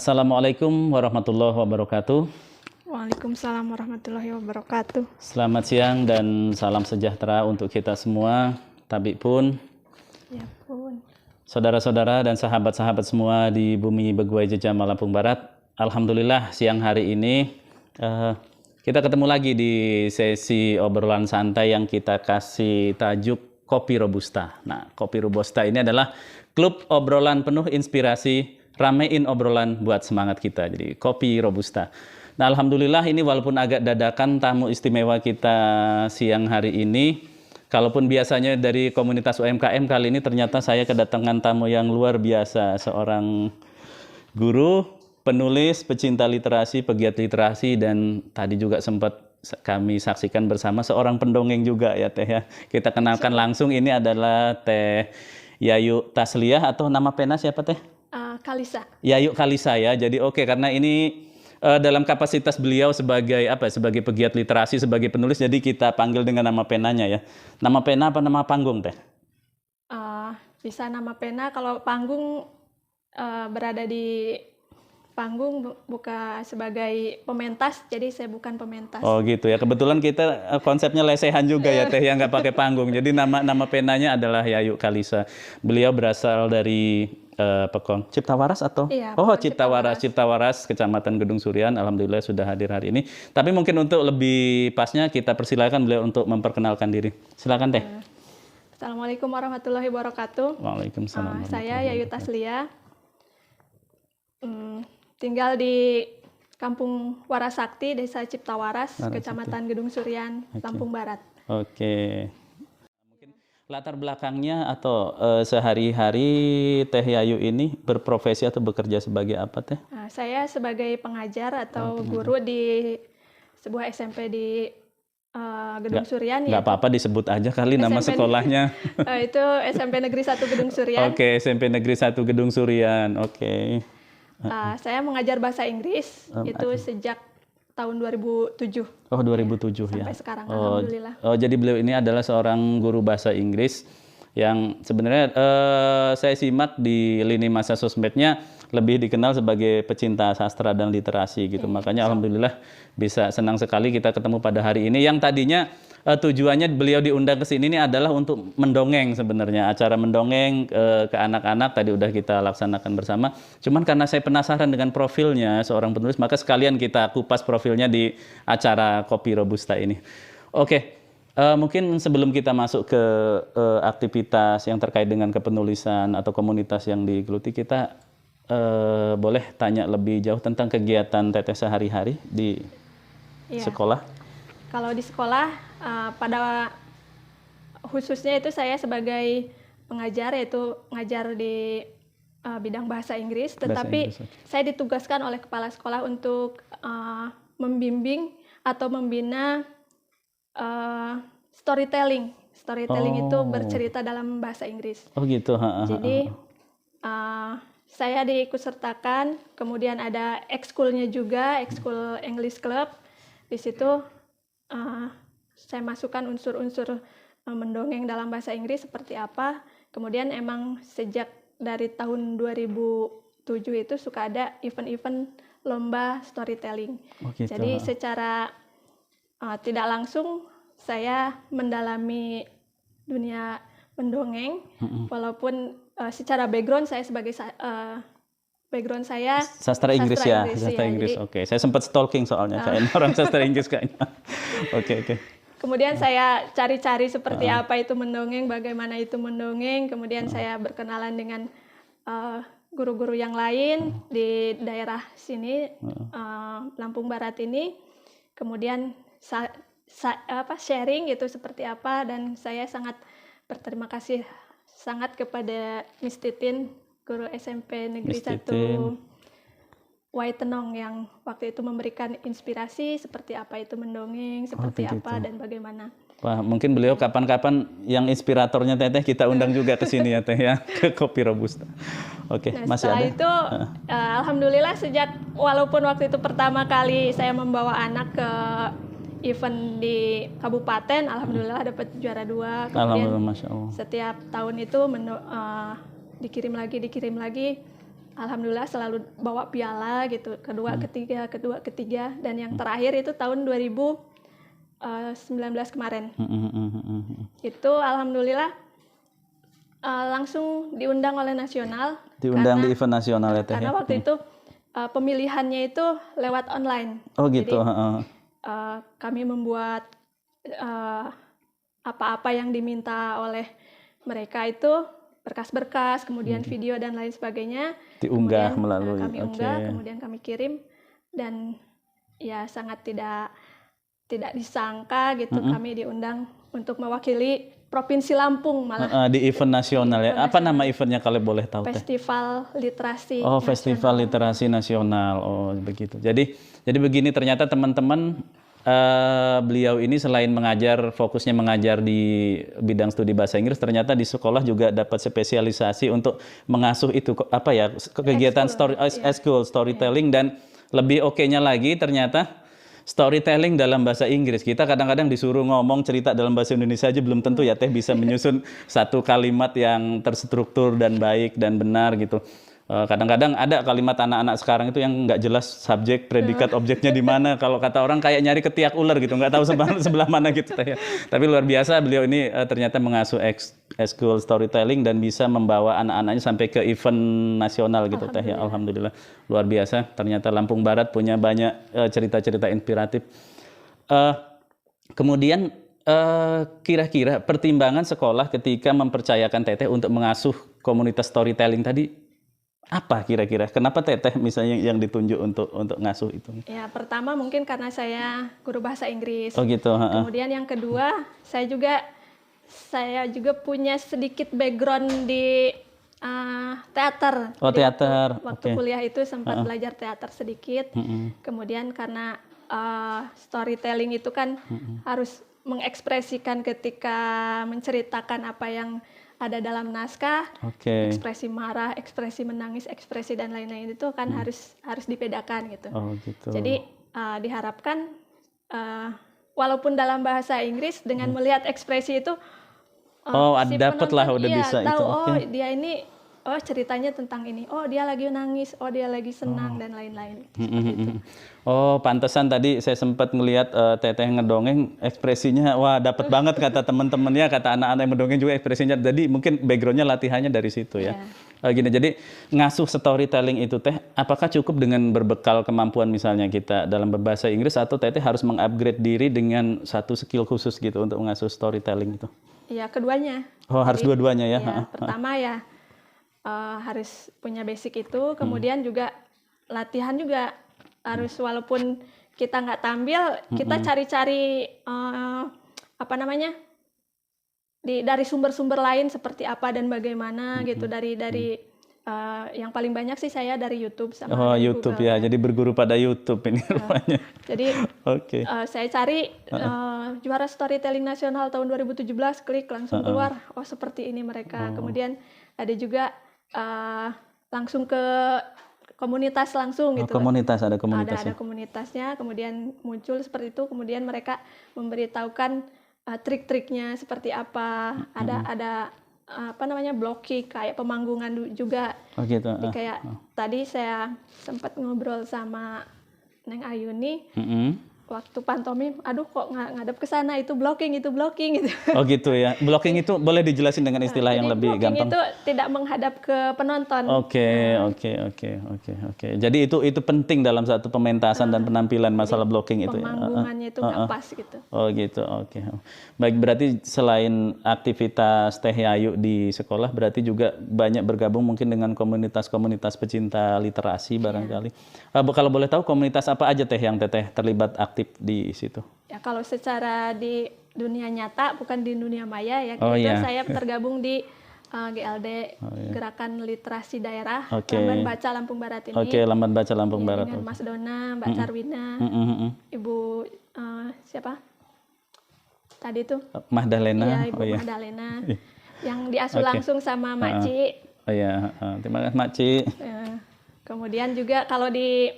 Assalamualaikum warahmatullahi wabarakatuh. Waalaikumsalam warahmatullahi wabarakatuh. Selamat siang dan salam sejahtera untuk kita semua. Tabik pun, Ya pun. saudara-saudara dan sahabat-sahabat semua di bumi Beguai Jejama Lampung Barat. Alhamdulillah siang hari ini kita ketemu lagi di sesi obrolan santai yang kita kasih tajuk Kopi Robusta. Nah, Kopi Robusta ini adalah klub obrolan penuh inspirasi, ramein obrolan buat semangat kita. Jadi Kopi Robusta. Nah, alhamdulillah ini walaupun agak dadakan tamu istimewa kita siang hari ini. Kalaupun biasanya dari komunitas UMKM, kali ini ternyata saya kedatangan tamu yang luar biasa, seorang guru, penulis, pecinta literasi, pegiat literasi, dan tadi juga sempat kami saksikan bersama seorang pendongeng juga ya Teh ya. Kita kenalkan langsung, ini adalah Teh Yayu Tasliyah, atau nama pena siapa Teh? Kalisa. Yayu Kalisa ya. Jadi oke, karena ini dalam kapasitas beliau sebagai sebagai pegiat literasi, sebagai penulis, jadi kita panggil dengan nama penanya ya. Nama pena apa nama panggung Teh? Bisa nama pena, kalau panggung berada di panggung bukan sebagai pementas, jadi saya bukan pementas. Oh gitu ya. Kebetulan kita konsepnya lesehan juga ya Teh, yang nggak pakai panggung. Jadi nama penanya adalah Yayu Kalisa. Beliau berasal dari Pekong Ciptawaras atau? Iya, Oh, Ciptawaras. Ciptawaras, Kecamatan Gedung Surian. Alhamdulillah sudah hadir hari ini. Tapi mungkin untuk lebih pasnya kita persilakan beliau untuk memperkenalkan diri. Silakan Teh. Assalamualaikum warahmatullahi wabarakatuh. Waalaikumsalam. Saya Yayu Tasliyah. Tinggal di Kampung Warasakti, Desa Ciptawaras, Kecamatan Gedung Surian, Lampung Barat. Oke. Mungkin latar belakangnya atau sehari-hari Teh Yayu ini berprofesi atau bekerja sebagai apa Teh? Saya sebagai pengajar atau guru di sebuah SMP di Gedung Surian. Nggak apa-apa disebut aja kali nama sekolahnya. Itu SMP Negeri 1 Gedung Surian. Oke, SMP Negeri 1 Gedung Surian. Oke. Saya mengajar bahasa Inggris itu sejak tahun 2007. Oh, 2007 ya. Sampai sekarang, alhamdulillah. Oh, jadi beliau ini adalah seorang guru bahasa Inggris yang sebenarnya saya simak di lini masa sosmednya lebih dikenal sebagai pecinta sastra dan literasi gitu. Makanya alhamdulillah bisa senang sekali kita ketemu pada hari ini, yang tadinya tujuannya beliau diundang ke sini ini adalah untuk mendongeng sebenarnya, acara mendongeng ke anak-anak tadi udah kita laksanakan bersama. Cuman karena saya penasaran dengan profilnya seorang penulis, maka sekalian kita kupas profilnya di acara Kopi Robusta ini. Oke. Mungkin sebelum kita masuk ke aktivitas yang terkait dengan kepenulisan atau komunitas yang digeluti, kita boleh tanya lebih jauh tentang kegiatan Teteh sehari-hari di sekolah? Kalau di sekolah, pada khususnya itu saya sebagai pengajar, yaitu ngajar di bidang bahasa Inggris, tetapi saya ditugaskan oleh kepala sekolah untuk membimbing atau membina storytelling. Storytelling itu bercerita dalam bahasa Inggris. Oh gitu. Jadi saya diikutsertakan, kemudian ada ekskulnya juga, ekskul English Club. Di situ saya masukkan unsur-unsur mendongeng dalam bahasa Inggris seperti apa. Kemudian emang sejak dari tahun 2007 itu suka ada event-event lomba storytelling. Oh gitu. Jadi secara tidak langsung saya mendalami dunia mendongeng, walaupun secara background saya sebagai background saya sastra Inggris ya. Oke, saya sempat stalking soalnya kayaknya orang sastra Inggris kayaknya. Oke. Kemudian saya cari-cari seperti apa itu mendongeng, bagaimana itu mendongeng. Kemudian saya berkenalan dengan guru-guru yang lain di daerah sini, Lampung Barat ini. Kemudian sharing itu seperti apa, dan saya sangat berterima kasih sangat kepada Miss Titin, guru SMP Negeri 1 Waitenong, yang waktu itu memberikan inspirasi seperti apa itu mendongeng, seperti apa dan bagaimana. Wah, mungkin beliau kapan-kapan yang inspiratornya Teteh kita undang juga ke sini ya Teh ya, ke Kopi Robusta. Oke, masih ada. Setelah itu alhamdulillah walaupun waktu itu pertama kali saya membawa anak ke event di kabupaten, alhamdulillah dapat juara 2. Kemudian Masya Allah. Setiap tahun itu dikirim lagi. alhamdulillah selalu bawa piala gitu, kedua ketiga, dan yang terakhir itu tahun 2019 kemarin. Itu alhamdulillah langsung diundang oleh nasional. Diundang di event nasional ya Teh. Karena waktu itu pemilihannya itu lewat online. Oh gitu. Jadi, kami membuat apa-apa yang diminta oleh mereka itu, berkas-berkas, kemudian video dan lain sebagainya. Diunggah Kemudian, melalui. kami unggah, kemudian kami kirim, dan ya sangat tidak disangka gitu kami diundang untuk mewakili Provinsi Lampung malah. Di event nasional ya. Apa nama eventnya kalau boleh tahu Teh? Festival Literasi Oh, Nasional. Festival Literasi Nasional. Oh, begitu. Jadi begini, ternyata teman-teman, beliau ini selain fokusnya mengajar di bidang studi bahasa Inggris, ternyata di sekolah juga dapat spesialisasi untuk mengasuh itu kegiatan storytelling, dan lebih oke-nya lagi ternyata storytelling dalam bahasa Inggris. Kita kadang-kadang disuruh ngomong cerita dalam bahasa Indonesia aja belum tentu ya Teh bisa menyusun satu kalimat yang terstruktur dan baik dan benar gitu. Kadang-kadang ada kalimat anak-anak sekarang itu yang nggak jelas subjek, predikat, objeknya di mana. Kalau kata orang kayak nyari ketiak ular gitu, nggak tahu sebelah mana gitu Teh. Tapi luar biasa beliau ini ternyata mengasuh school storytelling dan bisa membawa anak-anaknya sampai ke event nasional gitu Teh ya. Alhamdulillah luar biasa. Ternyata Lampung Barat punya banyak cerita-cerita inspiratif. Kemudian kira-kira pertimbangan sekolah ketika mempercayakan Teteh untuk mengasuh komunitas storytelling tadi apa kira-kira? Kenapa Teteh misalnya yang ditunjuk untuk ngasuh itu? Ya, pertama mungkin karena saya guru bahasa Inggris. Oh gitu. Kemudian yang kedua, saya juga punya sedikit background di teater. Oh, teater. Waktu kuliah itu sempat belajar teater sedikit. Kemudian karena storytelling itu kan harus mengekspresikan ketika menceritakan apa yang ada dalam naskah, ekspresi marah, ekspresi menangis, ekspresi dan lain-lain itu kan harus dibedakan gitu. Oh, gitu. Jadi diharapkan walaupun dalam bahasa Inggris dengan melihat ekspresi itu, si dapatlah udah iya, bisa tahu itu. Dia ini ceritanya tentang ini, dia lagi nangis, dia lagi senang dan lain-lain. Oh, pantesan tadi saya sempat melihat Teteh ngedongeng, ekspresinya wah dapat banget kata teman-temannya, kata anak-anak yang mendongeng juga ekspresinya. Jadi mungkin backgroundnya latihannya dari situ ya. Gini, jadi ngasuh storytelling itu Teh, apakah cukup dengan berbekal kemampuan misalnya kita dalam berbahasa Inggris, atau Teteh harus mengupgrade diri dengan satu skill khusus gitu untuk ngasuh storytelling itu? Iya, keduanya. Oh, harus dua-duanya ya. Pertama ya harus punya basic itu, kemudian juga latihan juga harus, walaupun kita nggak tampil, kita cari-cari dari sumber-sumber lain seperti apa dan bagaimana gitu, dari yang paling banyak sih saya dari YouTube sama dari YouTube Google, ya. Jadi berguru pada YouTube ini rupanya. Jadi saya cari juara storytelling nasional tahun 2017, klik langsung keluar, seperti ini mereka. Kemudian ada juga langsung ke komunitas langsung gitu. Komunitas, ada komunitasnya. Ada komunitasnya, kemudian muncul seperti itu, kemudian mereka memberitahukan trik-triknya seperti apa. Ada blocking kayak pemanggungan juga. Oh gitu. Kayak tadi saya sempat ngobrol sama Neng Ayuni. Waktu pantomim, aduh kok ngadep ke sana, itu blocking gitu. Oh gitu ya. Blocking itu boleh dijelasin dengan istilah yang lebih gampang. Blocking itu tidak menghadap ke penonton. Oke. Jadi itu penting dalam satu pementasan dan penampilan, masalah blocking itu ya. Pemanggungannya itu nggak pas gitu. Oh gitu, oke. Baik, berarti selain aktivitas Teh Yayu di sekolah, berarti juga banyak bergabung mungkin dengan komunitas-komunitas pecinta literasi barangkali. Kalau boleh tahu komunitas apa aja Teh yang Teteh terlibat aktif di situ? Ya kalau secara di dunia nyata, bukan di dunia maya ya. Saya tergabung di GLD, Gerakan Literasi Daerah, Lamban Baca Lampung Barat ini. Lamban Baca Lampung Barat. Dengan Mas Dona, Mbak Carwina, Ibu siapa? Tadi tuh? Mahdalena. Iya, Ibu Mahdalena. Yang diasuh langsung sama Mak Ci. Terima kasih Mak Ci. Kemudian juga kalau di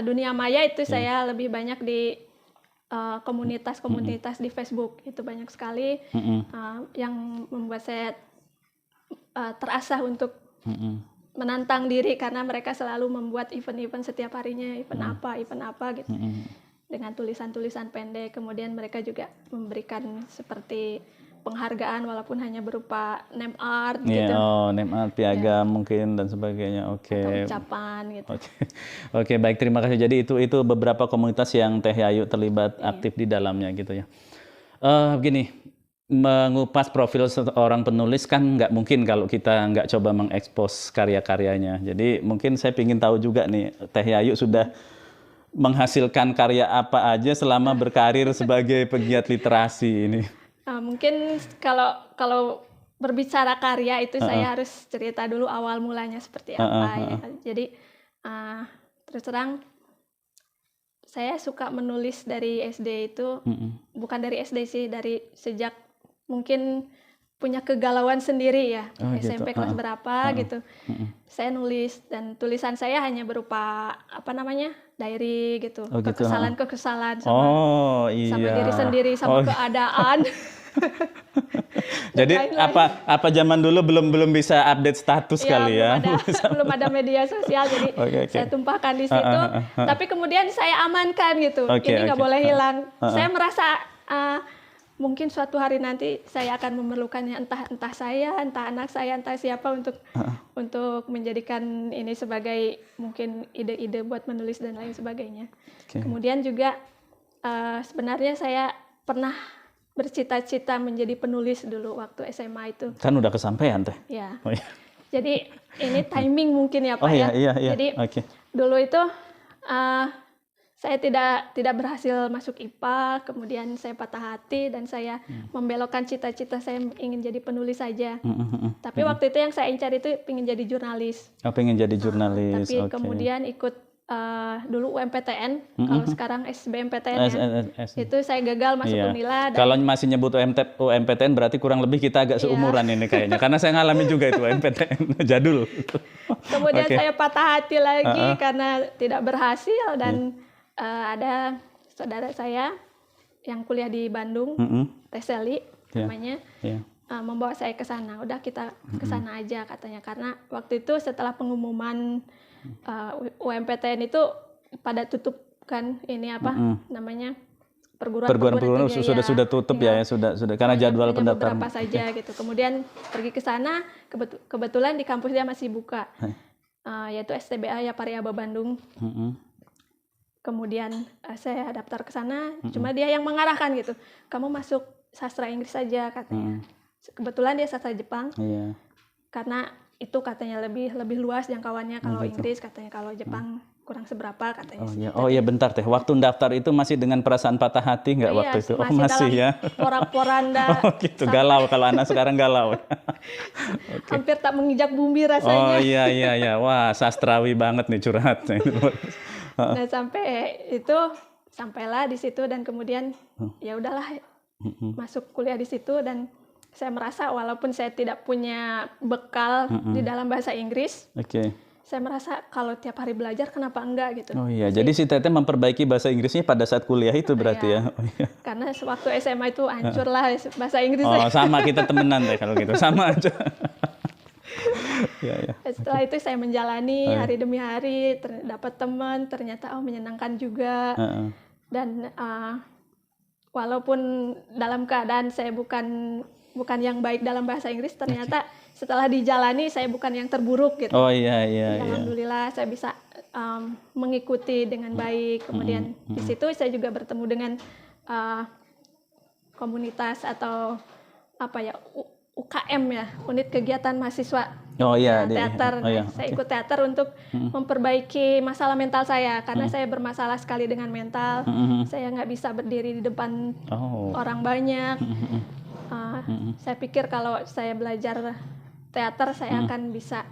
dunia maya itu saya lebih banyak di komunitas-komunitas di Facebook, itu banyak sekali yang membuat saya terasah untuk menantang diri karena mereka selalu membuat event-event setiap harinya, event apa gitu. Dengan tulisan-tulisan pendek. Kemudian mereka juga memberikan seperti penghargaan walaupun hanya berupa name art gitu. Name art, piagam mungkin dan sebagainya. Oke. Atau ucapan gitu. Oke, baik, terima kasih. Jadi itu beberapa komunitas yang Teh Yayu terlibat aktif di dalamnya gitu ya. Begini, mengupas profil seorang penulis kan nggak mungkin kalau kita nggak coba mengekspos karya-karyanya. Jadi mungkin saya ingin tahu juga nih, Teh Yayu sudah menghasilkan karya apa aja selama berkarir sebagai pegiat literasi ini? Mungkin kalau berbicara karya itu saya harus cerita dulu awal mulanya seperti apa ya. Jadi terus terang saya suka menulis dari SD itu, bukan dari SD sih, dari sejak mungkin punya kegalauan sendiri ya, SMP kelas berapa gitu. Saya nulis dan tulisan saya hanya berupa diary gitu, kekesalan sama diri sendiri, sama keadaan. Jadi apa zaman dulu belum bisa update status kali ya? Belum ada media sosial, jadi saya tumpahkan di situ. Tapi kemudian saya amankan gitu, ini nggak boleh hilang. Saya merasa mungkin suatu hari nanti saya akan memerlukannya, entah saya, entah anak saya, entah siapa untuk menjadikan ini sebagai mungkin ide-ide buat menulis dan lain sebagainya. Kemudian juga sebenarnya saya pernah bercita-cita menjadi penulis dulu waktu SMA itu. Kan udah kesampaian Teh. Ya. Jadi ini timing mungkin ya Pak ya. Jadi dulu itu saya tidak berhasil masuk IPA, kemudian saya patah hati dan saya membelokkan cita-cita saya ingin jadi penulis saja. Tapi waktu itu yang saya incar itu ingin jadi jurnalis. Pengen jadi jurnalis. Tapi kemudian ikut dulu UMPTN, kalau sekarang SBMPTN itu saya gagal masuk Unila. Kalau masih nyebut UMPTN berarti kurang lebih kita agak seumuran ini kayaknya, karena saya ngalamin juga itu UMPTN jadul. Kemudian saya patah hati lagi karena tidak berhasil dan ada saudara saya yang kuliah di Bandung, Teh Seli namanya, membawa saya ke sana. Udah kita ke sana aja katanya, karena waktu itu setelah pengumuman UMPTN itu pada tutup kan ini namanya perguruan sudah tutup ya sudah karena jadwal pendaftaran beberapa saja gitu. Kemudian pergi ke sana, kebetulan di kampus dia masih buka, yaitu STBA ya Pariaba Bandung. Kemudian saya daftar ke sana, cuma dia yang mengarahkan gitu, kamu masuk sastra Inggris saja katanya. Kebetulan dia sastra Jepang, karena itu katanya lebih luas jangkauannya. Kalau Inggris katanya, kalau Jepang kurang seberapa katanya. Bentar Teh, waktu daftar itu masih dengan perasaan patah hati nggak waktu itu? Masih ya. Porak-poranda. Gitu, galau kalau anak sekarang galau. Hampir tak menginjak bumi rasanya. Iya. Wah, sastrawi banget nih curhatnya. Nah sampailah di situ dan kemudian ya udahlah masuk kuliah di situ, dan saya merasa walaupun saya tidak punya bekal di dalam bahasa Inggris, saya merasa kalau tiap hari belajar kenapa enggak gitu. Jadi si Teteh memperbaiki bahasa Inggrisnya pada saat kuliah itu berarti ya. Karena waktu SMA itu hancur lah bahasa Inggris. Sama kita temenan deh kalau gitu, sama aja. Setelah itu saya menjalani hari demi hari, dapat teman, ternyata menyenangkan juga. Dan walaupun dalam keadaan saya bukan yang baik dalam bahasa Inggris, ternyata setelah dijalani saya bukan yang terburuk gitu. Alhamdulillah saya bisa mengikuti dengan baik. Kemudian di situ saya juga bertemu dengan komunitas atau UKM ya, unit kegiatan mahasiswa teater. Saya ikut teater untuk memperbaiki masalah mental saya, karena saya bermasalah sekali dengan mental. Saya nggak bisa berdiri di depan orang banyak. Saya pikir kalau saya belajar teater saya akan bisa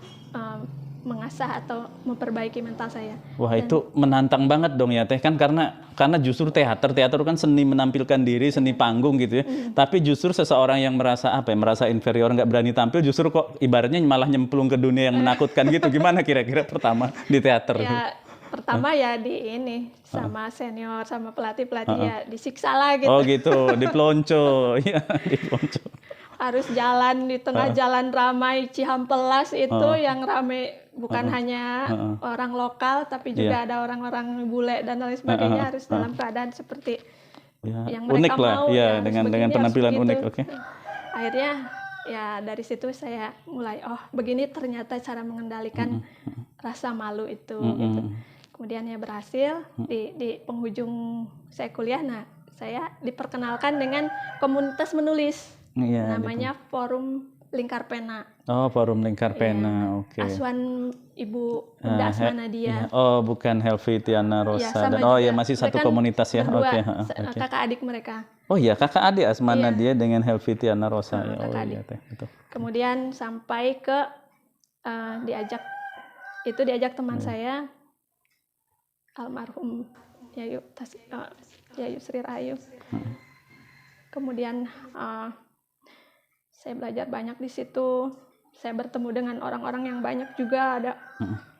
mengasah atau memperbaiki mental saya. Itu menantang banget dong ya Teh, kan karena justru teater kan seni menampilkan diri, seni panggung gitu ya. Tapi justru seseorang yang merasa inferior, nggak berani tampil, justru kok ibaratnya malah nyemplung ke dunia yang menakutkan gitu. Gimana kira-kira pertama di teater? Ya, pertama ya sama senior, sama pelatih ya disiksa lah gitu. Gitu, dipelonco. Dipelonco. harus jalan di tengah jalan ramai Cihampelas itu yang ramai bukan hanya orang lokal tapi juga ada orang-orang bule dan lain sebagainya, harus dalam keadaan seperti yang mereka unik lah, mau, ya, harus dengan begini, harus penampilan begitu. unik, oke. Akhirnya ya dari situ saya mulai, oh begini ternyata cara mengendalikan rasa malu itu gitu. Kemudian ya berhasil di penghujung saya kuliah. Nah, saya diperkenalkan dengan komunitas menulis, namanya Forum Lingkar Pena. Oh, Forum Lingkar Pena, oke. Asuhan Ibu Bunda Asma Nadia. Oh, bukan Helvitiana Rosa. Sama Dan, oh ya, juga. masih satu Mereka komunitas ya. berdua, Oke. kakak adik mereka. Oh iya, kakak adik Asma Nadia dengan Helvitiana Rosa. Ya. Oh iya, teh. Itu. Kemudian sampai ke diajak teman saya, almarhum Yayu Sri Rahayu. Kemudian saya belajar banyak di situ. Saya bertemu dengan orang-orang yang banyak juga, ada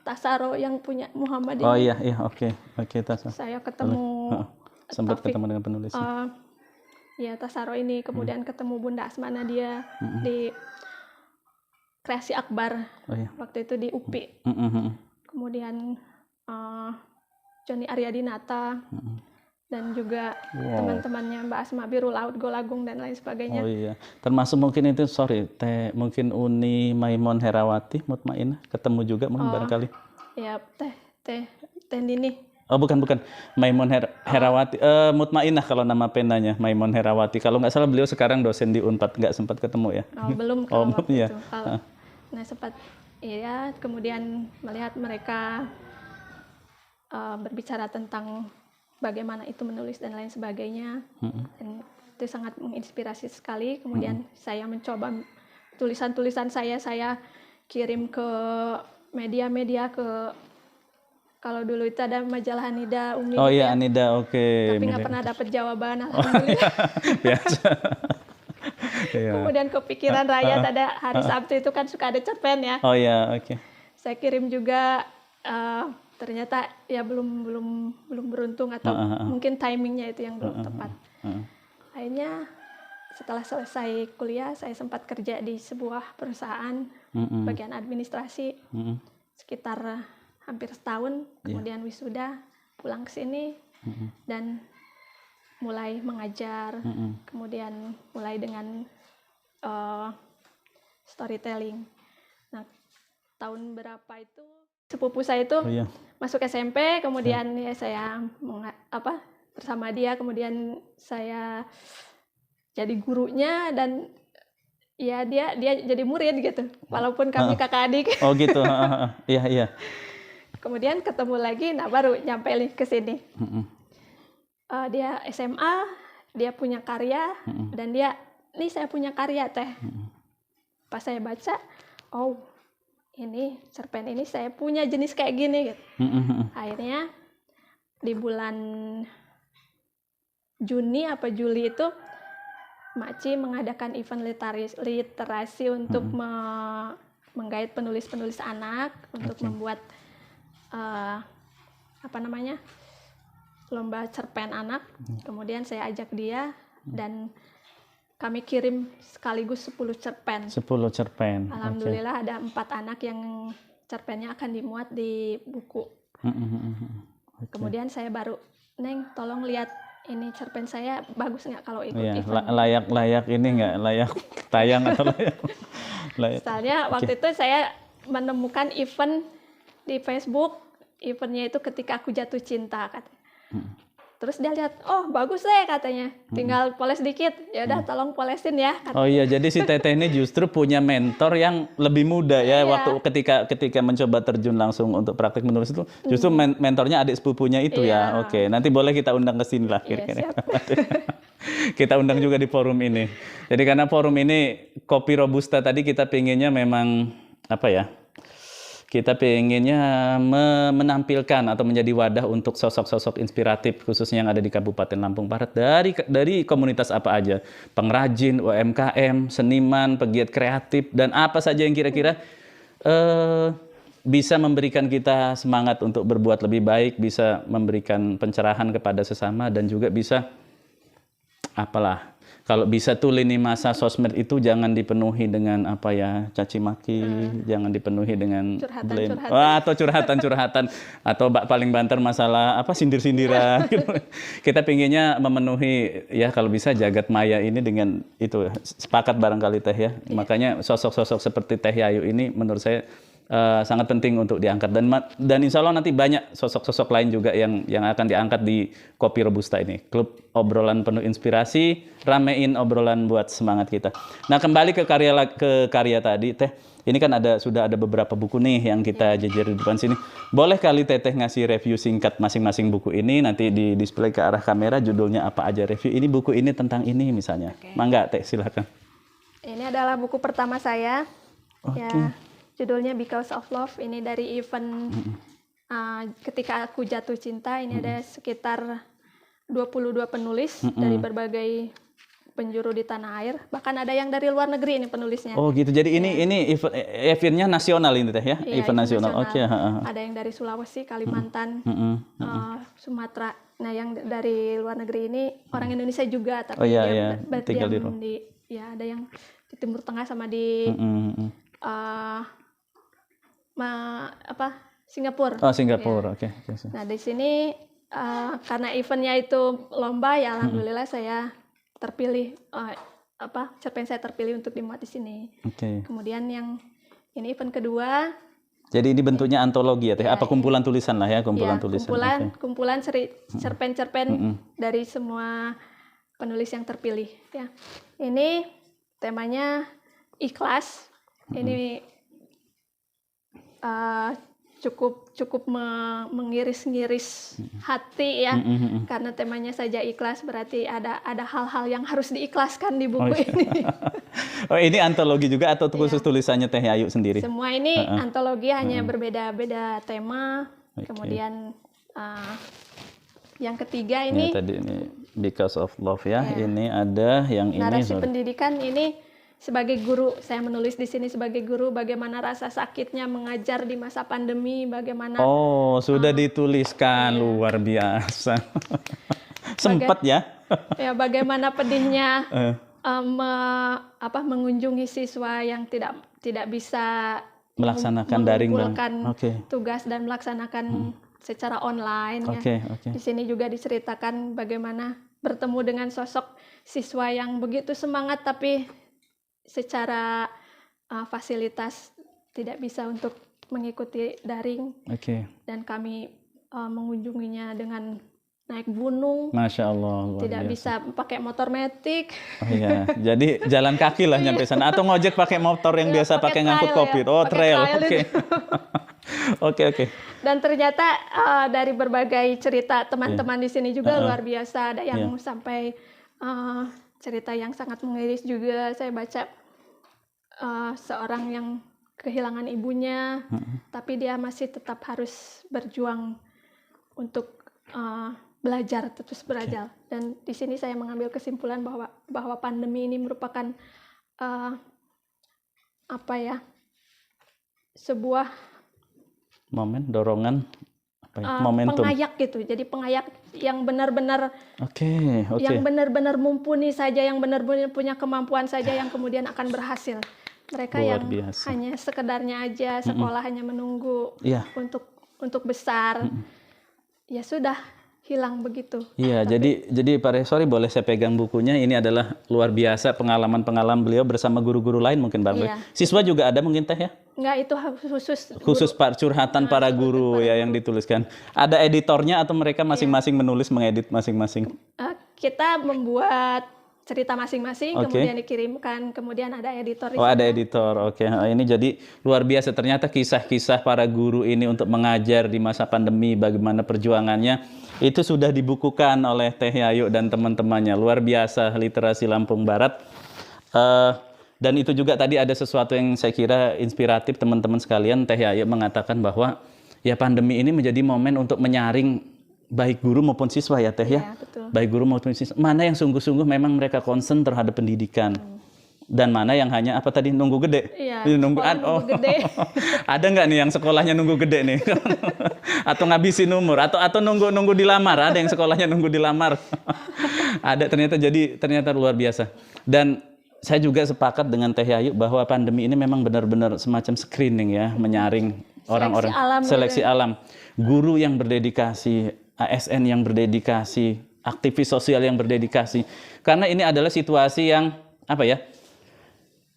Tasaro yang punya Muhammadiyah. Oh iya, oke, Tasaro. Saya ketemu sempat ketemu dengan penulis. Ya, Tasaro ini, kemudian ketemu Bunda Asma Nadia di Kreasi Akbar. Waktu itu di UPI. Kemudian Joni Aryadinata. Dan juga teman-temannya Mbak Asma, Biru Laut, Golagung dan lain sebagainya. Oh iya, termasuk mungkin itu, mungkin Uni Maimon Herawati, Mutmainah, ketemu juga mungkin barangkali. Ya, teh Nini. Oh bukan, Maimon Herawati, Mutmainah kalau nama penanya, Maimon Herawati. Kalau nggak salah beliau sekarang dosen di Unpad, nggak sempat ketemu ya? Oh belum kalau waktu iya. itu. Nah sempat, ya kemudian melihat mereka berbicara tentang bagaimana itu menulis dan lain sebagainya, dan itu sangat menginspirasi sekali. Kemudian saya mencoba tulisan-tulisan saya kirim ke media-media, kalau dulu itu ada majalah Anida Umi. Oh iya, Anida, oke. Tapi nggak pernah dapat jawaban, alhamdulillah. Biasa. Kemudian kepikiran rakyat, ada hari Sabtu itu kan suka ada cerpen ya. Oh iya, oke. Saya kirim juga. Ternyata ya belum beruntung, atau mungkin timingnya itu yang belum tepat. Akhirnya setelah selesai kuliah saya sempat kerja di sebuah perusahaan bagian administrasi sekitar hampir setahun. Kemudian wisuda, pulang ke sini dan mulai mengajar. Kemudian mulai dengan storytelling. Nah, tahun berapa itu sepupu saya itu masuk SMP, kemudian ya saya bersama dia, kemudian saya jadi gurunya, dan ya dia jadi murid gitu, walaupun kami kakak adik. Oh gitu. Iya. Kemudian ketemu lagi, nah baru nyampe ke sini. Dia SMA, dia punya karya, dan dia, nih saya punya karya teh. Pas saya baca, oh ini cerpen ini saya punya jenis kayak gini gitu. Akhirnya di bulan Juni apa Juli itu Makci mengadakan event literasi untuk menggait penulis-penulis anak untuk membuat lomba cerpen anak. Kemudian saya ajak dia dan kami kirim sekaligus 10 cerpen. 10 cerpen. Alhamdulillah ada 4 anak yang cerpennya akan dimuat di buku. Kemudian saya baru, Neng, tolong lihat ini cerpen saya bagus nggak kalau ikut event. Layak ini nggak, layak tayang atau layak. Misalnya waktu itu saya menemukan event di Facebook, eventnya itu ketika aku jatuh cinta katanya. Terus dia lihat, oh bagus deh katanya, tinggal poles dikit, ya udah tolong polesin ya. Katanya. Oh iya, jadi si Teteh ini justru punya mentor yang lebih muda ya. Waktu ketika mencoba terjun langsung untuk praktik menulis itu, justru mentornya adik sepupunya itu ya. Oke, nanti boleh kita undang ke sini lah kira-kira. Kita undang juga di forum ini. Jadi karena forum ini Kopi Robusta tadi kita pengennya memang kita pengennya menampilkan atau menjadi wadah untuk sosok-sosok inspiratif khususnya yang ada di Kabupaten Lampung Barat dari komunitas apa aja, pengrajin, UMKM, seniman, pegiat kreatif, dan apa saja yang kira-kira bisa memberikan kita semangat untuk berbuat lebih baik, bisa memberikan pencerahan kepada sesama, dan juga bisa Kalau bisa tuh lini masa sosmed itu jangan dipenuhi dengan apa ya, caci maki, jangan dipenuhi dengan blame. Curhatan-curhatan. Wah, atau curhatan-curhatan atau paling banter masalah apa sindir-sindiran. Gitu. Kita pinginnya memenuhi ya kalau bisa jagat maya ini dengan itu sepakat barangkali Teh ya. Makanya sosok-sosok seperti Teh Yayu ini menurut saya sangat penting untuk diangkat dan insya Allah nanti banyak sosok-sosok lain juga yang akan diangkat di Kopi Robusta ini. Klub obrolan penuh inspirasi, ramein obrolan buat semangat kita. Nah, kembali ke karya tadi Teh. Ini kan sudah ada beberapa buku nih yang kita jejer di depan sini. Boleh kali Teteh ngasih review singkat masing-masing buku ini, nanti di display ke arah kamera judulnya apa aja review. Ini buku ini tentang ini misalnya. Mangga Teh, silakan. Ini adalah buku pertama saya. Oke. Ya, judulnya Because of Love. Ini dari event ketika aku jatuh cinta. Ini ada sekitar 22 penulis dari berbagai penjuru di tanah air. Bahkan ada yang dari luar negeri ini penulisnya. Oh gitu. Jadi ini eventnya nasional ini Teh ya? Iya, event nasional. Oke. Ada yang dari Sulawesi, Kalimantan, Sumatera. Nah, yang dari luar negeri ini orang Indonesia juga, tapi dia tinggal di berdiam ada yang di Timur Tengah sama di Singapura. Oh, Singapura. Oke. Nah, di sini karena eventnya itu lomba, ya alhamdulillah saya terpilih, cerpen saya terpilih untuk dimuat di sini. Kemudian yang ini event kedua. Jadi ini bentuknya antologi ya Teh? Apa kumpulan tulisan lah ya? Tulisan. Kumpulan cerpen-cerpen dari semua penulis yang terpilih. Ya. Ini temanya ikhlas. Ini cukup mengiris-ngiris hati ya, karena temanya saja ikhlas, berarti ada hal-hal yang harus diikhlaskan di buku ini. Oh, ini antologi juga atau khusus tulisannya Teh Yayu sendiri? Semua ini antologi, hanya berbeda-beda tema. Kemudian yang ketiga ini tadi ini Because of Love ya. Ini ada yang narasi pendidikan. Ini sebagai guru, saya menulis di sini sebagai guru, bagaimana rasa sakitnya mengajar di masa pandemi, bagaimana. Oh, sudah dituliskan, luar biasa. Sempat ya? Ya, bagaimana pedihnya mengunjungi siswa yang tidak bisa melaksanakan daring dan tugas dan melaksanakan secara online. Di sini juga diceritakan bagaimana bertemu dengan sosok siswa yang begitu semangat tapi secara fasilitas tidak bisa untuk mengikuti daring. Dan kami mengunjunginya dengan naik gunung. Masya Allah. Tidak bisa pakai motor metik. Oh iya, jadi jalan kaki lah nyampe sana. Atau ngojek pakai motor yang biasa pakai ngangkut kopi. Oh, trail. Oke. Dan ternyata dari berbagai cerita teman-teman di sini juga luar biasa. Ada yang sampai cerita yang sangat mengiris juga. Saya baca seorang yang kehilangan ibunya, tapi dia masih tetap harus berjuang untuk terus belajar. Dan di sini saya mengambil kesimpulan bahwa pandemi ini merupakan sebuah dorongan. Momentum. Pengayak gitu, jadi pengayak yang benar-benar yang benar-benar mumpuni saja, yang benar-benar punya kemampuan saja yang kemudian akan berhasil. Mereka yang hanya sekedarnya aja sekolah, hanya menunggu untuk besar, ya sudah hilang begitu. Iya, jadi Pak Resori boleh saya pegang bukunya. Ini adalah luar biasa pengalaman-pengalaman beliau bersama guru-guru lain mungkin Pak. Siswa juga ada mungkin Teh ya? Enggak, itu khusus Pak, curhatan para guru ya yang dituliskan. Ada editornya atau mereka masing-masing menulis, mengedit masing-masing? Kita membuat cerita masing-masing, kemudian dikirimkan, kemudian ada editor. Ada editor, Ini jadi luar biasa. Ternyata kisah-kisah para guru ini untuk mengajar di masa pandemi, bagaimana perjuangannya, itu sudah dibukukan oleh Teh Yayu dan teman-temannya. Luar biasa, literasi Lampung Barat. Dan itu juga tadi ada sesuatu yang saya kira inspiratif teman-teman sekalian. Teh Yayu mengatakan bahwa ya pandemi ini menjadi momen untuk menyaring baik guru maupun siswa ya Teh ya. Betul. Baik guru maupun siswa. Mana yang sungguh-sungguh memang mereka concern terhadap pendidikan. dan mana yang hanya apa tadi nunggu gede? Iya, Nunggu, sekolah nunggu gede. Ada nggak nih yang sekolahnya nunggu gede nih? Atau ngabisin umur? Atau nunggu dilamar? Ada yang sekolahnya nunggu dilamar? Ada ternyata, jadi ternyata luar biasa. Dan saya juga sepakat dengan Teh Yayu bahwa pandemi ini memang benar-benar semacam screening ya, menyaring orang-orang, seleksi alam. Guru yang berdedikasi, ASN yang berdedikasi, aktivis sosial yang berdedikasi. Karena ini adalah situasi yang apa ya?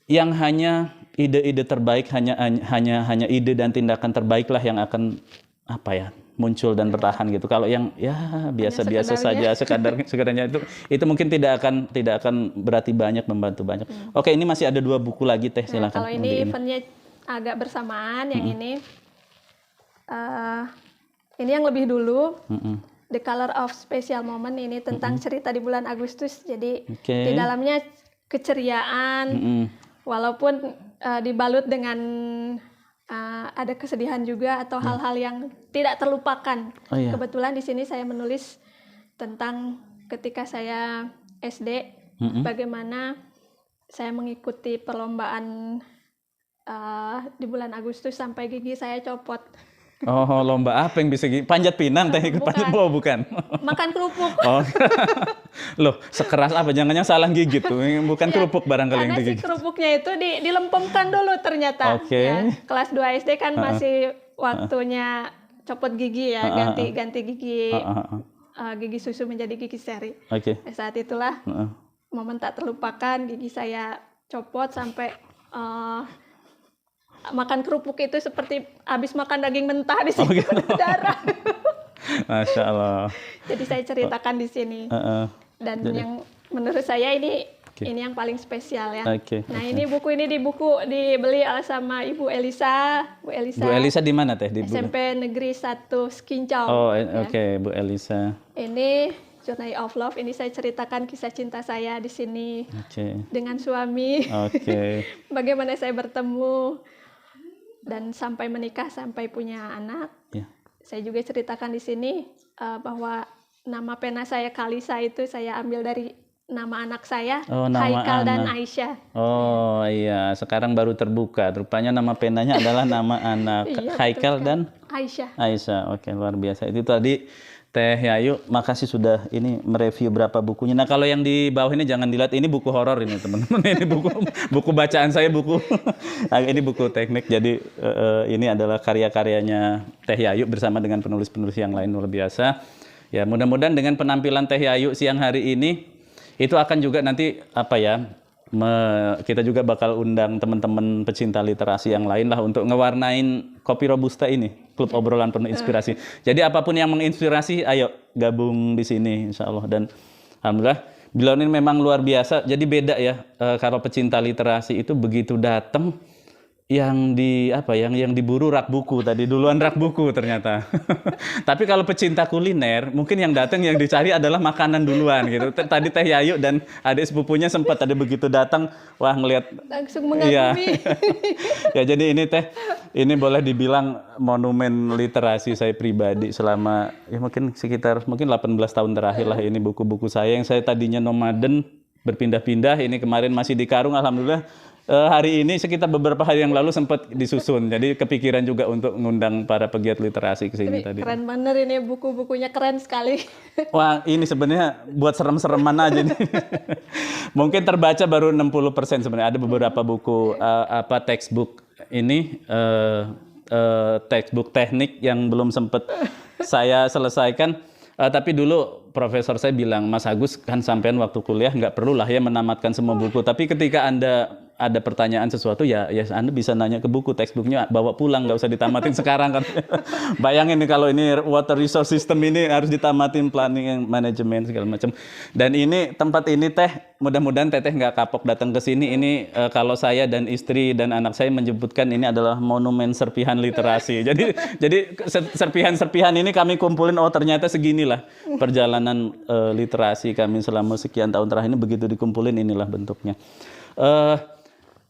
Yang hanya ide-ide terbaik, hanya ide dan tindakan terbaik lah yang akan apa ya, muncul dan bertahan gitu. Kalau yang ya biasa-biasa saja, sekedarnya itu mungkin tidak akan berarti banyak, membantu banyak. Oke, ini masih ada 2 buku lagi Teh, silakan. Kalau ini eventnya agak bersamaan, yang ini yang lebih dulu. The Color of Special Moment, ini tentang cerita di bulan Agustus. Jadi di dalamnya keceriaan, walaupun dibalut dengan ada kesedihan juga atau hal-hal yang tidak terlupakan. Kebetulan di sini saya menulis tentang ketika saya SD, bagaimana saya mengikuti perlombaan di bulan Agustus sampai gigi saya copot. Oh, lomba apa yang bisa panjat pinang Teh? Panjat bukan. Makan kerupuk. Oh. Loh, sekeras apa? Jangan salah gigit tuh. Bukan kerupuk barangkali yang digigit. Karena si kerupuknya itu dilempemkan dulu ternyata. Ya, kelas 2 SD kan masih waktunya copot gigi ya, ganti gigi. Gigi susu menjadi gigi seri. Saat itulah momen tak terlupakan, gigi saya copot sampai makan kerupuk itu seperti habis makan daging mentah di sini, darah. Masya Allah. Jadi saya ceritakan di sini. Dan yang menurut saya ini yang paling spesial ya. Nah, ini buku ini dibeli sama Ibu Elisa. Bu Elisa di mana Teh? Di SMP Negeri 1 Skincau. Oh, Bu Elisa. Ini Journey of Love. Ini saya ceritakan kisah cinta saya di sini dengan suami. Bagaimana saya bertemu dan sampai menikah, sampai punya anak. Saya juga ceritakan di sini bahwa nama pena saya Kalisa itu saya ambil dari nama anak saya, Haikal dan Aisyah. Oh iya, sekarang baru terbuka. Rupanya nama penanya adalah nama anak, Haikal dan Aisyah. Oke, luar biasa. Itu tadi Teh Yayu, makasih sudah ini mereview berapa bukunya. Nah, kalau yang di bawah ini jangan dilihat, ini buku horor ini teman-teman. Ini buku bacaan saya, ini buku teknik. Jadi ini adalah karya-karyanya Teh Yayu bersama dengan penulis-penulis yang lain, luar biasa. Ya, mudah-mudahan dengan penampilan Teh Yayu siang hari ini itu akan juga nanti apa ya, kita juga bakal undang teman-teman pecinta literasi yang lain lah untuk ngewarnain Kopi Robusta ini, klub obrolan penuh inspirasi. Jadi apapun yang menginspirasi, ayo gabung di sini insya Allah. Dan alhamdulillah beliau ini memang luar biasa. Jadi beda ya, kalau pecinta literasi itu begitu datang yang diburu rak buku tadi, duluan rak buku ternyata. Tapi kalau pecinta kuliner, mungkin yang datang yang dicari adalah makanan duluan gitu. Tadi Teh Yayu dan adik sepupunya sempat tadi begitu datang, wah ngelihat langsung mengagumi. Ya, jadi ini Teh, ini boleh dibilang monumen literasi saya pribadi selama ya mungkin sekitar 18 tahun terakhir lah. Ini buku-buku saya yang saya tadinya nomaden, berpindah-pindah, ini kemarin masih di Karung, alhamdulillah. Hari ini sekitar beberapa hari yang lalu sempat disusun. Jadi kepikiran juga untuk ngundang para pegiat literasi ke sini tadi. Keren bener ini, buku-bukunya keren sekali. Wah, ini sebenarnya buat serem-sereman aja nih. Mungkin terbaca baru 60% sebenarnya. Ada beberapa buku textbook ini textbook teknik yang belum sempat saya selesaikan. Tapi dulu profesor saya bilang, Mas Agus kan sampean waktu kuliah nggak perlu lah ya menamatkan semua buku. Tapi ketika Anda ada pertanyaan sesuatu ya Anda bisa nanya ke buku, textbooknya bawa pulang, nggak usah ditamatin sekarang kan. Bayangin nih kalau ini water resource system ini harus ditamatin, planning, manajemen segala macam. Dan ini tempat ini Teh, mudah-mudahan Teteh nggak kapok datang ke sini. Ini kalau saya dan istri dan anak saya menyebutkan ini adalah monumen serpihan literasi. Jadi serpihan-serpihan ini kami kumpulin, oh ternyata seginilah perjalanan literasi kami selama sekian tahun terakhir ini, begitu dikumpulin inilah bentuknya.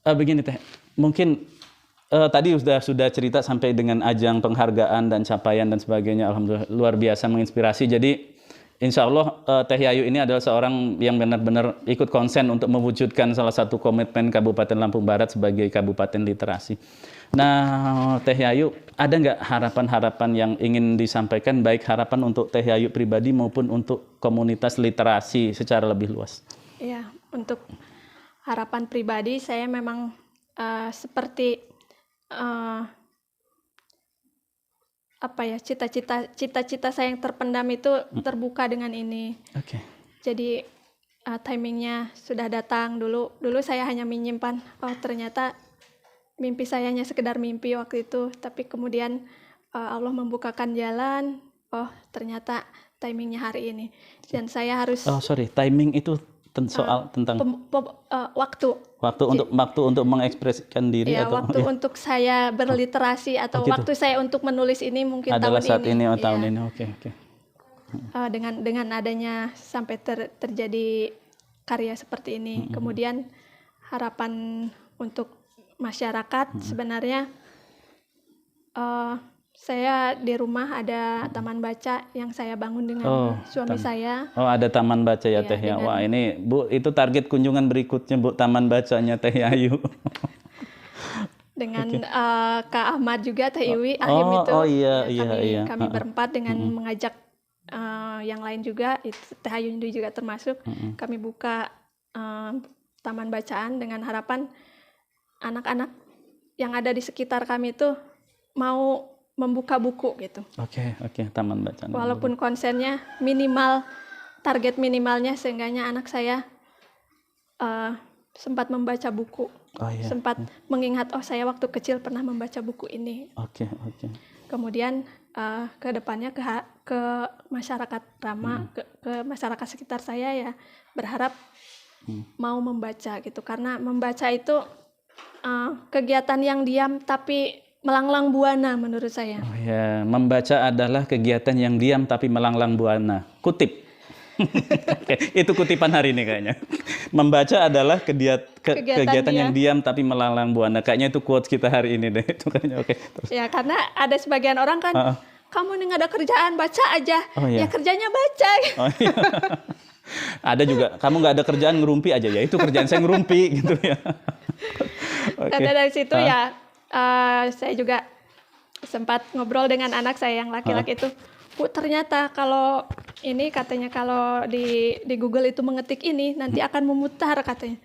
Begini Teh, mungkin tadi sudah cerita sampai dengan ajang penghargaan dan capaian dan sebagainya, alhamdulillah luar biasa menginspirasi. Jadi insya Allah Teh Yayu ini adalah seorang yang benar-benar ikut konsen untuk mewujudkan salah satu komitmen Kabupaten Lampung Barat sebagai Kabupaten Literasi. Nah, Teh Yayu, ada nggak harapan-harapan yang ingin disampaikan, baik harapan untuk Teh Yayu pribadi maupun untuk komunitas literasi secara lebih luas? Ya, untuk harapan pribadi saya memang seperti cita-cita saya yang terpendam itu terbuka dengan ini. Oke. Jadi timingnya sudah datang. Dulu saya hanya menyimpan, oh ternyata mimpi saya hanya sekedar mimpi waktu itu, tapi kemudian Allah membukakan jalan, oh ternyata timingnya hari ini, dan saya harus timing itu soal tentang waktu untuk mengekspresikan diri, ya, atau waktu untuk saya berliterasi atau gitu. waktu saya untuk menulis ini mungkin adalah tahun saat ini ya. tahun ini. Oke. Dengan adanya sampai terjadi karya seperti ini. Kemudian harapan untuk masyarakat, sebenarnya saya di rumah ada taman baca yang saya bangun dengan suami saya. Ada taman baca ya, Teh ya. Wah, ini Bu, itu target kunjungan berikutnya, Bu, taman bacanya Teh Yayu. Dengan Kak Ahmad juga, Teh Iwi, Ahim itu. Iya. Kami berempat dengan mengajak yang lain juga, Teh Ayu juga termasuk. Kami buka taman bacaan dengan harapan anak-anak yang ada di sekitar kami itu mau membuka buku gitu. Oke, taman bacaan. Walaupun konsennya minimal, target minimalnya seenggaknya anak saya sempat membaca buku. Sempat mengingat, oh saya waktu kecil pernah membaca buku ini. Oke. Kemudian ke depannya ke masyarakat Rama, ke masyarakat sekitar saya ya, berharap mau membaca gitu, karena membaca itu kegiatan yang diam tapi melanglang buana menurut saya. Membaca adalah kegiatan yang diam tapi melanglang buana. Kutip. Itu kutipan hari ini kayaknya. Membaca adalah kegiatan yang diam tapi melanglang buana. Kayaknya itu quotes kita hari ini deh. Itu kayaknya terus. Ya, karena ada sebagian orang kan, kamu nih nggak ada kerjaan, baca aja. Ya kerjanya baca. Ada juga, kamu nggak ada kerjaan, ngerumpi aja. Ya itu kerjaan saya, ngerumpi gitu ya. Karena dari situ saya juga sempat ngobrol dengan anak saya yang laki-laki itu, Bu, ternyata kalau ini katanya kalau di Google itu mengetik ini nanti akan memutar katanya.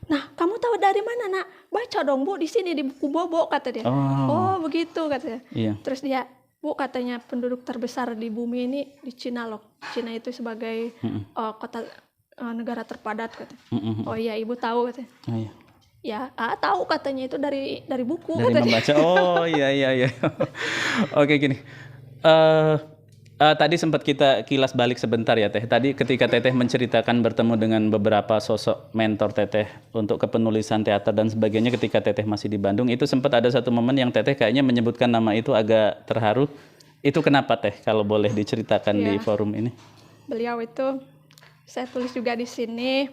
Nah, kamu tahu dari mana, Nak? Baca dong, Bu, di sini di buku Bobo, kata dia. Oh, begitu katanya. Terus dia, Bu, katanya penduduk terbesar di bumi ini di Cina loh. Cina itu sebagai kota negara terpadat katanya. Oh iya, Ibu tahu katanya. Ya, tahu katanya itu dari buku dari katanya. Membaca. Iya. Oke, gini. Tadi sempat kita kilas balik sebentar ya, Teh. Tadi ketika Teteh menceritakan bertemu dengan beberapa sosok mentor Teteh untuk kepenulisan teater dan sebagainya ketika Teteh masih di Bandung, itu sempat ada satu momen yang Teteh kayaknya menyebutkan nama itu agak terharu. Itu kenapa, Teh, kalau boleh diceritakan di forum ini? Beliau itu saya tulis juga di sini.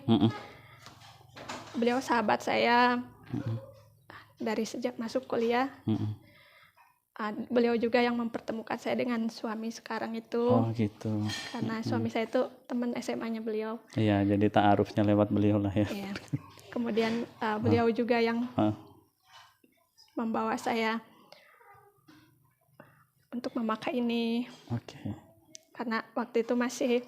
Beliau sahabat saya dari sejak masuk kuliah. Beliau juga yang mempertemukan saya dengan suami sekarang itu. Oh gitu. Karena suami saya itu teman SMA-nya beliau. Iya, jadi ta'arufnya lewat beliau lah ya. Iya. Kemudian beliau juga yang membawa saya untuk memakai ini. Oke. Karena waktu itu masih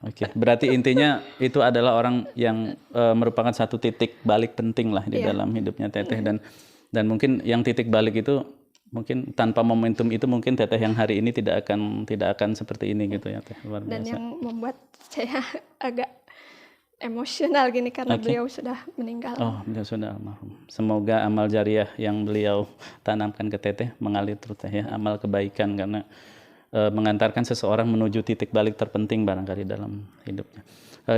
Oke, berarti intinya itu adalah orang yang merupakan satu titik balik penting lah di dalam hidupnya Teteh, dan mungkin yang titik balik itu mungkin tanpa momentum itu mungkin Teteh yang hari ini tidak akan seperti ini gitu ya, Teh. Luar biasa. Dan yang membuat saya agak emosional gini karena beliau sudah meninggal. Oh, beliau sudah almarhum. Semoga amal jariah yang beliau tanamkan ke Teteh mengalir terus, Teh ya, amal kebaikan, karena mengantarkan seseorang menuju titik balik terpenting barangkali dalam hidupnya.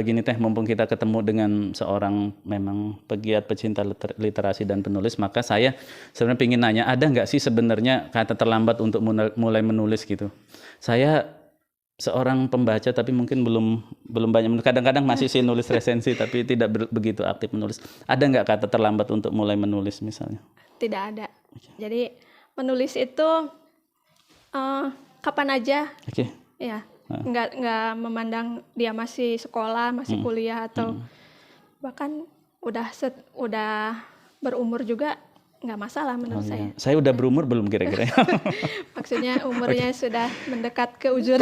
Gini, Teh, mumpung kita ketemu dengan seorang memang pegiat pecinta literasi dan penulis, maka saya sebenarnya ingin nanya, ada nggak sih sebenarnya kata terlambat untuk mulai menulis gitu? Saya seorang pembaca tapi mungkin belum banyak, kadang-kadang masih sih nulis resensi tapi tidak begitu aktif menulis. Ada nggak kata terlambat untuk mulai menulis misalnya? Tidak ada. Jadi menulis itu Kapan aja, Oke. ya. Nggak memandang dia masih sekolah, masih kuliah, atau bahkan udah berumur juga nggak masalah menurut saya. Saya udah berumur belum kira-kira? Maksudnya umurnya sudah mendekat ke ujur.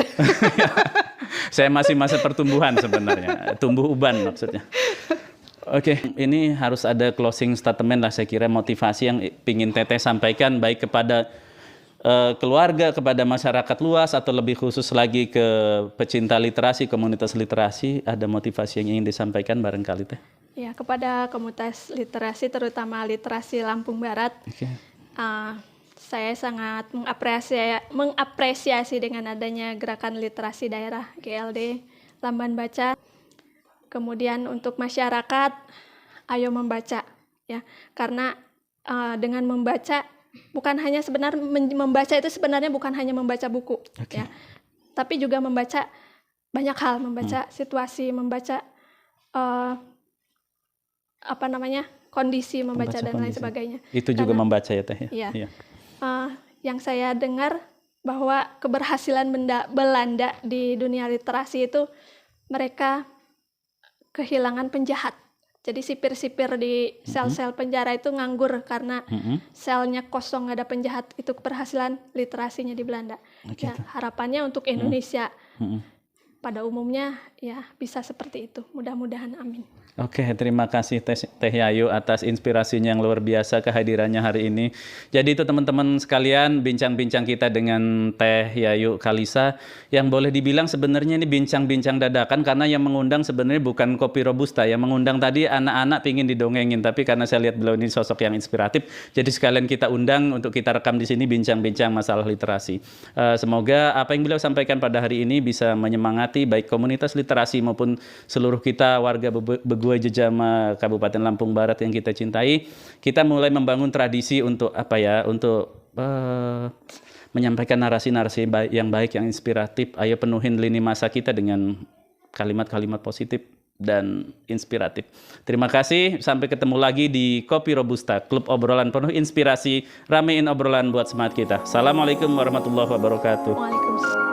Saya masih masa pertumbuhan sebenarnya, tumbuh uban maksudnya. Oke, ini harus ada closing statement lah saya kira, motivasi yang pingin Teteh sampaikan baik kepada keluarga, kepada masyarakat luas, atau lebih khusus lagi ke pecinta literasi, komunitas literasi, ada motivasi yang ingin disampaikan barangkali Teh? Ya, kepada komunitas literasi, terutama literasi Lampung Barat, saya sangat mengapresiasi dengan adanya gerakan literasi daerah GLD Lamban Baca. Kemudian untuk masyarakat, ayo membaca, ya, karena dengan membaca bukan hanya membaca itu sebenarnya bukan hanya membaca buku, ya, tapi juga membaca banyak hal, membaca situasi, membaca kondisi, membaca dan lain sebagainya. Itu juga membaca ya Teh? Ya. Yang saya dengar bahwa keberhasilan Belanda di dunia literasi itu mereka kehilangan penjahat. Jadi sipir-sipir di sel-sel penjara itu nganggur karena selnya kosong, ada penjahat. Itu keberhasilan literasinya di Belanda. Ya, harapannya untuk Indonesia pada umumnya ya bisa seperti itu. Mudah-mudahan, amin. Oke, terima kasih Teh Yayu atas inspirasinya yang luar biasa, kehadirannya hari ini. Jadi itu teman-teman sekalian, bincang-bincang kita dengan Teh Yayu Kalisa, yang boleh dibilang sebenarnya ini bincang-bincang dadakan, karena yang mengundang sebenarnya bukan Kopi Robusta, yang mengundang tadi anak-anak pingin didongengin, tapi karena saya lihat beliau ini sosok yang inspiratif, jadi sekalian kita undang untuk kita rekam di sini bincang-bincang masalah literasi. Semoga apa yang beliau sampaikan pada hari ini bisa menyemangati baik komunitas literasi maupun seluruh kita warga Beguai Jejama Kabupaten Lampung Barat yang kita cintai. Kita mulai membangun tradisi untuk menyampaikan narasi-narasi yang baik, yang inspiratif. Ayo penuhin lini masa kita dengan kalimat-kalimat positif dan inspiratif. Terima kasih, sampai ketemu lagi di Kopi Robusta, klub obrolan penuh inspirasi, ramein obrolan buat semangat kita. Assalamualaikum warahmatullahi wabarakatuh. Waalaikumsalam.